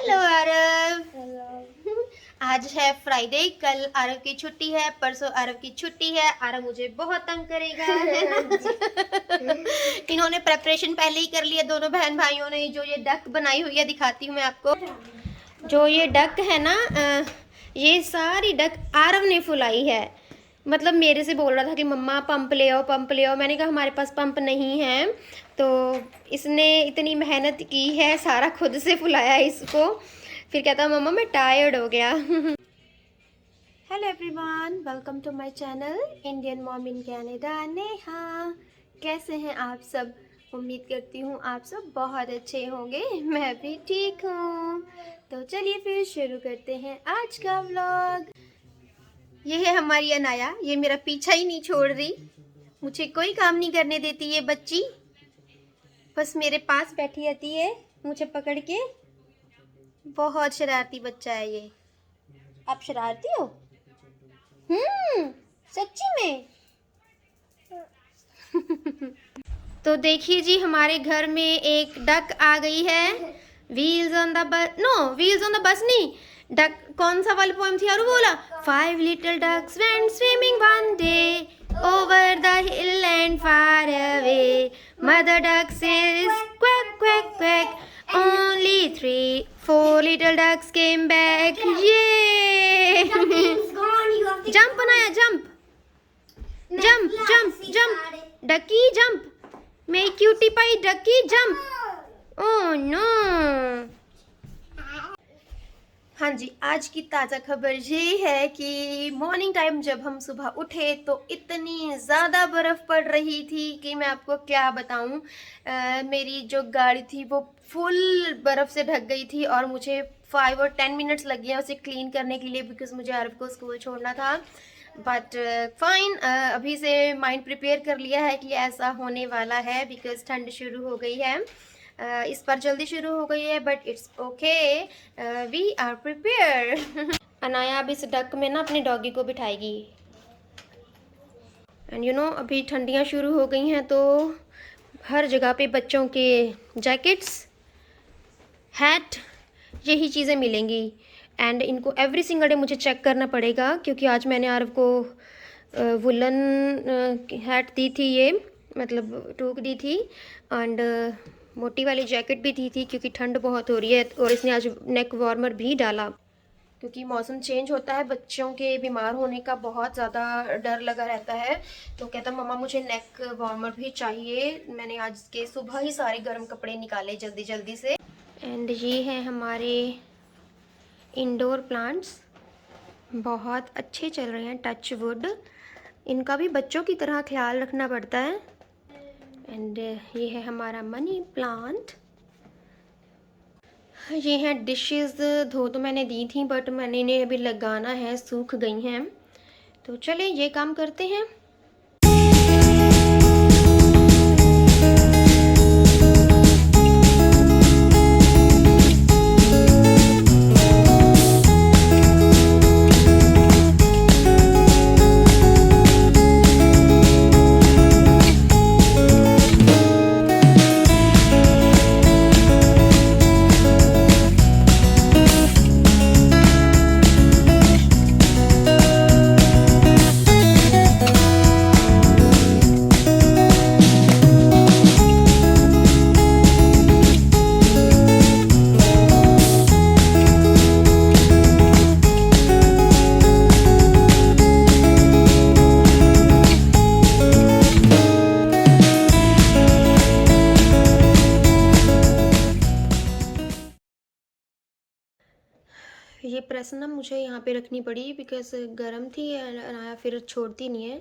Hello Aarav. Hello. आज है Friday, कल आरव की छुट्टी है, परसों आरव की छुट्टी है। आरव मुझे बहुत तंग करेगा है ना? इन्होंने प्रेपरेशन पहले ही कर लिया, दोनों बहन भाइयों ने। जो ये डक बनाई हुई है दिखाती हूँ मैं आपको। जो ये डक है ना, ये सारी डक आरव ने फुलाई है। मतलब मेरे से बोल रहा था कि मम्मा पंप ले आओ, पंप ले आओ। मैंने कहा हमारे पास पंप नहीं है। तो इसने इतनी मेहनत की है, सारा खुद से फुलाया है इसको। फिर कहता मम्मा मैं टायर्ड हो गया। Hello everyone, welcome to my channel Indian mom in Canada. Neha, कैसे हैं आप सब? उम्मीद करती हूँ आप सब बहुत अच्छे होंगे। मैं भी ठीक हूँ। तो चलिए फिर शुरू करते हैं आज का व्लॉग। ये है हमारी अनाया, ये मेरा पीछा ही नहीं छोड़ रही। मुझे कोई काम नहीं करने देती ये बच्ची, बस मेरे पास बैठी रहती है मुझे पकड़ के। बहुत शरारती बच्चा है ये। आप शरारती हो? सच्ची में? तो देखिए जी, हमारे घर में एक डक आ गई है। Wheels on the bus, no wheels on the bus नहीं। डक कौन सा वाली पोएम थी यार? बोला 5 little ducks went swimming one day over the hill and far away. Mother duck says quack quack quack. Only 4 little ducks came back. Yay! Jump बनाया, jump jump jump jump. Ducky jump, मेरी cutie pie ducky jump. Oh no. हाँ जी, आज की ताज़ा खबर ये है कि मॉर्निंग टाइम जब हम सुबह उठे तो इतनी ज़्यादा बर्फ़ पड़ रही थी कि मैं आपको क्या बताऊँ। मेरी जो गाड़ी थी वो फुल बर्फ़ से ढक गई थी और मुझे 5 और 10 मिनट्स लग गए उसे क्लीन करने के लिए, बिकॉज़ मुझे आरव को स्कूल छोड़ना था। बट फाइन, अभी से माइंड प्रिपेयर कर लिया है कि ऐसा होने वाला है, बिकॉज़ ठंड शुरू हो गई है। इस बार जल्दी शुरू हो गई है, but it's okay, we are prepare. Anaya अब इस डक में ना अपनी डॉगी को बिठाएगी। एंड यू नो, अभी ठंडियाँ शुरू हो गई हैं तो हर जगह पे बच्चों के जैकेट्स, हैट, यही चीज़ें मिलेंगी। एंड इनको एवरी सिंगल डे मुझे चेक करना पड़ेगा, क्योंकि आज मैंने आरव को वुलन हैट दी थी, ये मतलब टूक दी थी। एंड मोटी वाली जैकेट भी दी थी, क्योंकि ठंड बहुत हो रही है। और इसने आज नेक वार्मर भी डाला, क्योंकि मौसम चेंज होता है, बच्चों के बीमार होने का बहुत ज़्यादा डर लगा रहता है। तो कहता मम्मा मुझे नेक वार्मर भी चाहिए। मैंने आज के सुबह ही सारे गर्म कपड़े निकाले जल्दी जल्दी से। एंड ये हैं हमारे इंडोर प्लांट्स, बहुत अच्छे चल रहे हैं, टच वुड। इनका भी बच्चों की तरह ख्याल रखना पड़ता है। एंड ये है हमारा मनी प्लांट। ये हैं डिशेस, धो तो मैंने दी थी बट मैंने इन्हें अभी लगाना है, सूख गई हैं। तो चलें ये काम करते हैं। ये प्रेस ना मुझे यहाँ पे रखनी पड़ी, बिकॉज गर्म थी, अनाया फिर छोड़ती नहीं है।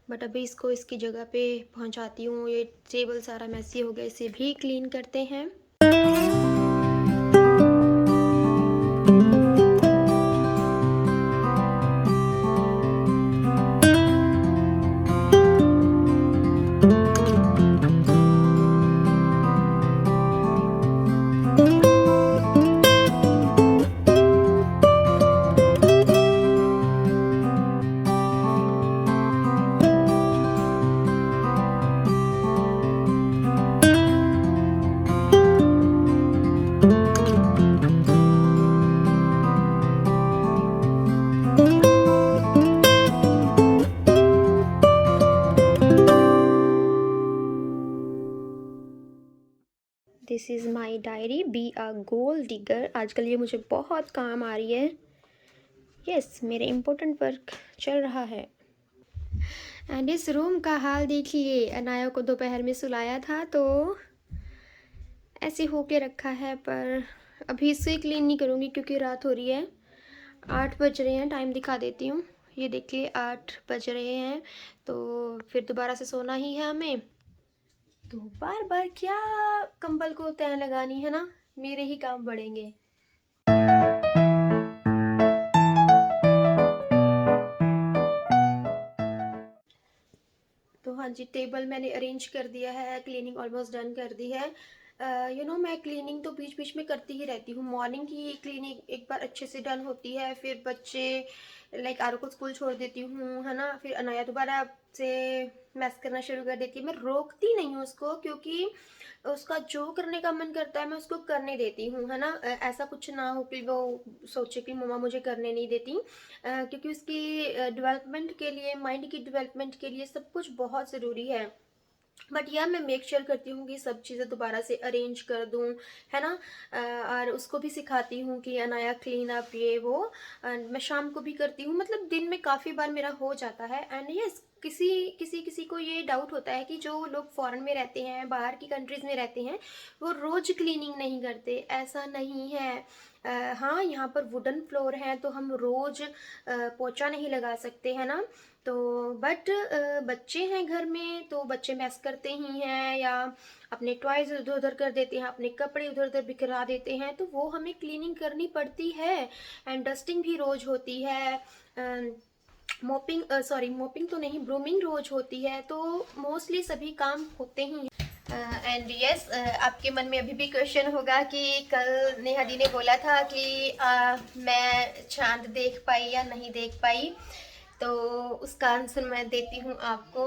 बट अभी इसको इसकी जगह पे पहुँचाती हूँ। ये टेबल सारा मैसी हो गया, इसे भी क्लीन करते हैं। This is my diary, be a gold digger. आजकल ये मुझे बहुत काम आ रही है। यस, मेरे इम्पोर्टेंट वर्क चल रहा है। एंड इस रूम का हाल देखिए, अनाया को दोपहर में सुलाया था तो ऐसे होके रखा है, पर अभी इसे क्लीन नहीं करूँगी क्योंकि रात हो रही है। 8 बज रहे हैं, टाइम दिखा देती हूँ। ये देखिए 8 बज रहे हैं, तो फिर दोबारा से सोना ही है हमें। तो बार बार क्या कंबल को तह लगानी है ना, मेरे ही काम बढ़ेंगे। तो हाँ जी, टेबल मैंने अरेंज कर दिया है, क्लीनिंग ऑलमोस्ट डन कर दी है। मैं क्लीनिंग तो बीच बीच में करती ही रहती हूँ। मॉर्निंग की क्लीनिंग एक बार अच्छे से डन होती है, फिर बच्चे लाइक आरो को स्कूल छोड़ देती हूँ, है ना, फिर अनाया दोबारा से मैस करना शुरू कर देती है। मैं रोकती नहीं हूँ उसको, क्योंकि उसका जो करने का मन करता है मैं उसको करने देती हूँ, है ना। ऐसा कुछ ना हो कि वो सोचे कि मम्मा मुझे करने नहीं देती, क्योंकि उसकी डेवलपमेंट के लिए, माइंड की डेवलपमेंट के लिए सब कुछ बहुत ज़रूरी है। बट यह मैं मेक श्योर करती हूँ कि सब चीज़ें दोबारा से अरेंज कर दूँ, है ना। और उसको भी सिखाती हूँ कि अनाया क्लीन अप ये वो। मैं शाम को भी करती हूँ, मतलब दिन में काफ़ी बार मेरा हो जाता है। एंड यस, किसी को ये डाउट होता है कि जो लोग फॉरेन में रहते हैं, बाहर की कंट्रीज़ में रहते हैं, वो रोज़ क्लीनिंग नहीं करते। ऐसा नहीं है। हाँ, यहाँ पर वुडन फ्लोर है तो हम रोज़ पोछा नहीं लगा सकते, है ना। तो बट बच्चे हैं घर में तो बच्चे मैस करते ही हैं, या अपने टॉयज इधर उधर कर देते हैं, अपने कपड़े इधर उधर बिखरा देते हैं, तो वो हमें क्लीनिंग करनी पड़ती है। एंड डस्टिंग भी रोज होती है, मोपिंग तो नहीं, ब्रूमिंग रोज होती है। तो मोस्टली सभी काम होते ही हैं। एंड यस, आपके मन में अभी भी क्वेश्चन होगा कि कल नेहा दी ने बोला था कि मैं चांद देख पाई या नहीं देख पाई, तो उसका आंसर मैं देती हूँ आपको।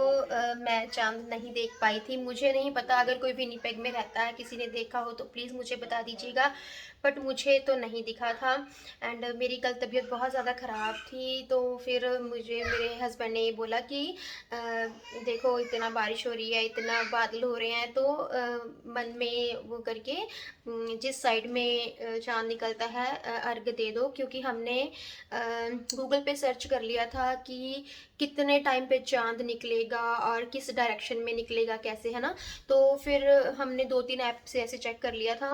मैं चांद नहीं देख पाई थी। मुझे नहीं पता, अगर कोई विनिपेग में रहता है, किसी ने देखा हो तो प्लीज़ मुझे बता दीजिएगा, बट मुझे तो नहीं दिखा था। एंड मेरी कल तबीयत बहुत ज़्यादा ख़राब थी, तो फिर मुझे मेरे हस्बैंड ने ये बोला कि देखो इतना बारिश हो रही है, इतना बादल हो रहे हैं, तो मन में वो करके जिस साइड में चांद निकलता है अर्घ दे दो। क्योंकि हमने गूगल पे सर्च कर लिया था कि कितने टाइम पे चांद निकलेगा और किस डायरेक्शन में निकलेगा, कैसे, है ना। तो फिर हमने 2-3 ऐप से ऐसे चेक कर लिया था,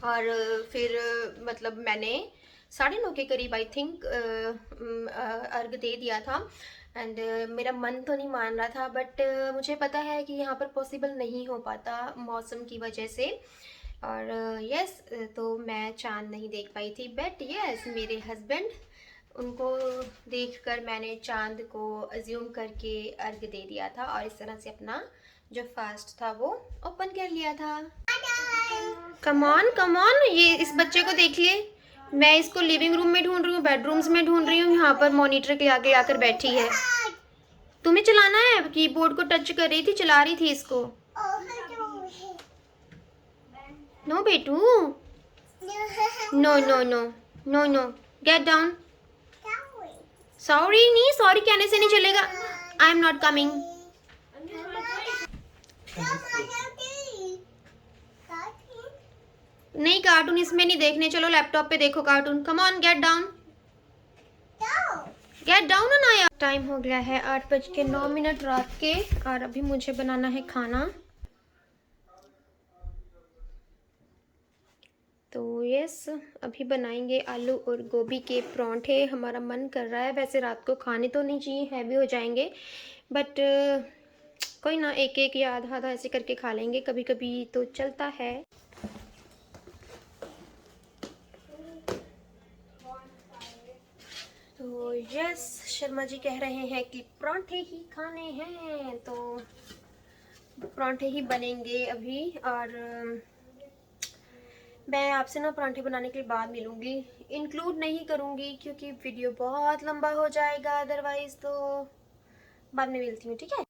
और फिर मतलब मैंने 9:30 के करीब आई थिंक अर्घ दे दिया था। एंड मेरा मन तो नहीं मान रहा था, बट मुझे पता है कि यहाँ पर पॉसिबल नहीं हो पाता मौसम की वजह से। और यस, तो मैं चांद नहीं देख पाई थी, बट यस मेरे हस्बैंड, उनको देखकर मैंने चांद को अज्यूम करके अर्घ दे दिया था, और इस तरह से अपना जो फास्ट था वो ओपन कर लिया था। कमॉन कमॉन, ये इस बच्चे को देखिए, मैं इसको लिविंग रूम में ढूंढ रही हूँ, बेडरूम्स में ढूंढ रही हूँ, यहाँ पर मॉनिटर के आगे आकर बैठी है। तुम्हें चलाना है, कीबोर्ड को टच कर रही थी, चला रही थी इसको। नो बेटू, no no no no no, get down. Sorry नहीं, सॉरी कहने से नहीं चलेगा। I am not coming. नहीं, कार्टून इसमें नहीं देखने, चलो लैपटॉप पे देखो cartoon. Come on, get down, get down Anaya. Time हो गया है 8:09 रात के, और अभी मुझे बनाना है खाना। तो यस, अभी बनाएंगे आलू और गोभी के परांठे। हमारा मन कर रहा है, वैसे रात को खाने तो नहीं चाहिए, हैवी हो जाएंगे, बट कोई ना, एक एक या आधा आधा ऐसे करके खा लेंगे, कभी कभी तो चलता है। तो यस, शर्मा जी कह रहे हैं कि परांठे ही खाने हैं, तो परांठे ही बनेंगे अभी। और मैं आपसे ना परांठे बनाने के बाद मिलूँगी, इंक्लूड नहीं करूँगी क्योंकि वीडियो बहुत लंबा हो जाएगा अदरवाइज़, तो बाद में मिलती हूँ, ठीक है।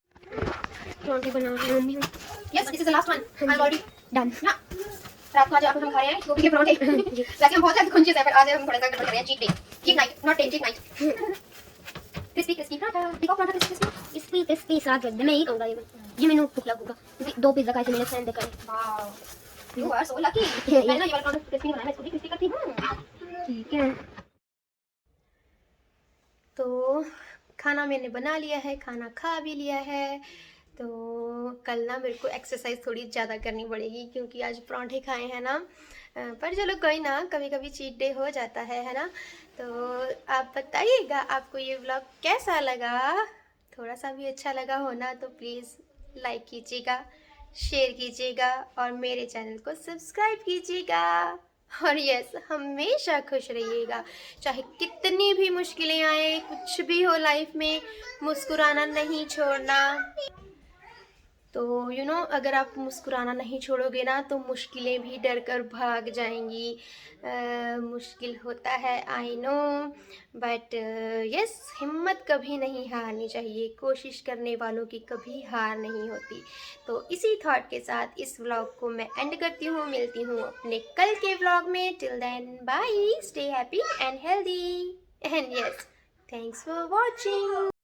परांठे बना रही हूँ mummy. Yes, this is the last one, I am already done ना। रात को आज आपको हम खा रहे हैं गोभी के परांठे। वैसे हम बहुत ज्यादा कॉन्शियस है, पर आज हम थोड़ा सा गड़बड़ कर रहे हैं, cheat day, cheat night, not cheat night. Crispy crispy paratha, देखो पराठा क्रिस्पी क्रिस्पी क्रिस्पी साथ रख दे, मैं यही कहूँगा। ये मैंने भूख लगूगा, 2 पिज्जा खाए थे मैंने, सेंड देखा है। Wow, You are so lucky. मैंने ना ये वाला काउंटर क्रिस्पी बनाया, मैं इसको भी क्रिस्पी करती हूँ। ठीक है, तो खाना मैंने बना लिया है, खाना खा भी लिया है। तो कल ना मेरे को एक्सरसाइज थोड़ी ज़्यादा करनी पड़ेगी क्योंकि आज पराठे खाए हैं ना। पर चलो कोई ना, कभी कभी चीट डे हो जाता है ना। तो आप बताइएगा आपको ये व्लॉग कैसा लगा। थोड़ा सा भी अच्छा लगा हो ना तो प्लीज़ लाइक कीजिएगा, शेयर कीजिएगा और मेरे चैनल को सब्सक्राइब कीजिएगा। और यस, हमेशा खुश रहिएगा, चाहे कितनी भी मुश्किलें आए, कुछ भी हो लाइफ में, मुस्कुराना नहीं छोड़ना। तो अगर आप मुस्कुराना नहीं छोड़ोगे ना तो मुश्किलें भी डर कर भाग जाएंगी। मुश्किल होता है, आई नो, बट यस, हिम्मत कभी नहीं हारनी चाहिए, कोशिश करने वालों की कभी हार नहीं होती। तो इसी थॉट के साथ इस व्लॉग को मैं एंड करती हूँ, मिलती हूँ अपने कल के व्लॉग में। Till then bye, stay happy and healthy and yes, thanks for watching.